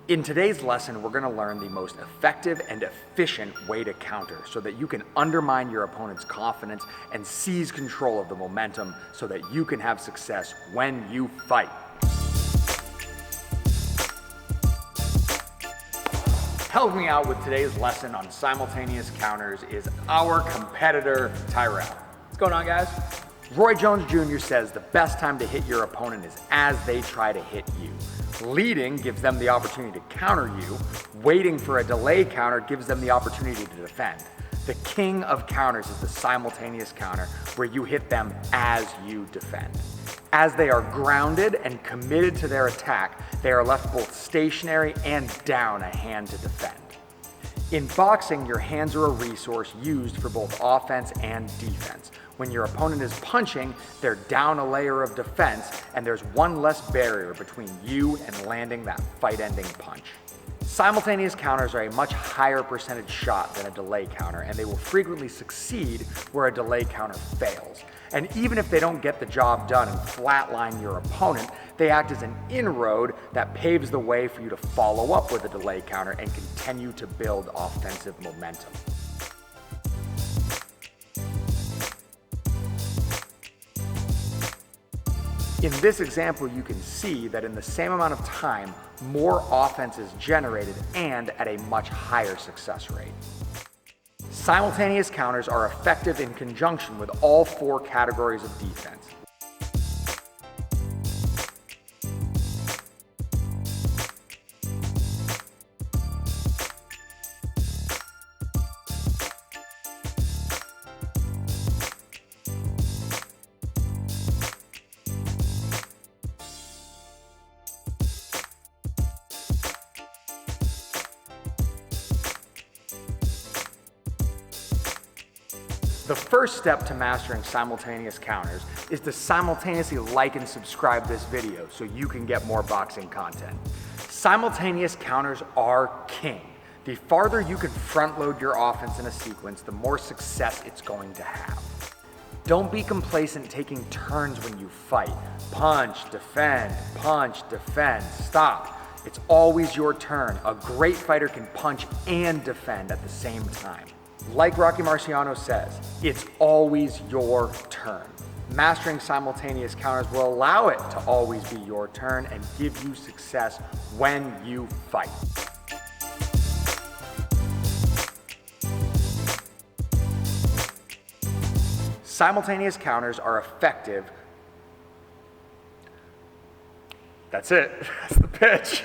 In today's lesson, we're going to learn the most effective and efficient way to counter so that you can undermine your opponent's confidence and seize control of the momentum so that you can have success when you fight. Helping me out with today's lesson on simultaneous counters is our competitor, Tyrell. What's going on, guys? Roy Jones Jr. says the best time to hit your opponent is as they try to hit you. Leading gives them the opportunity to counter you. Waiting for a delay counter gives them the opportunity to defend. The king of counters is the simultaneous counter, where you hit them as you defend. As they are grounded and committed to their attack, they are left both stationary and down a hand to defend. In boxing, your hands are a resource used for both offense and defense. When your opponent is punching, they're down a layer of defense, and there's one less barrier between you and landing that fight-ending punch. Simultaneous counters are a much higher percentage shot than a delay counter, and they will frequently succeed where a delay counter fails. And even if they don't get the job done and flatline your opponent, they act as an inroad that paves the way for you to follow up with a delay counter and continue to build offensive momentum. In this example, you can see that in the same amount of time, more offense is generated and at a much higher success rate. Simultaneous counters are effective in conjunction with all four categories of defense. The first step to mastering simultaneous counters is to simultaneously like and subscribe this video so you can get more boxing content. Simultaneous counters are king. The farther you can front load your offense in a sequence, the more success it's going to have. Don't be complacent taking turns when you fight. Punch, defend, stop. It's always your turn. A great fighter can punch and defend at the same time. Like Rocky Marciano says, it's always your turn. Mastering simultaneous counters will allow it to always be your turn and give you success when you fight. Simultaneous counters are effective. That's it. That's the pitch.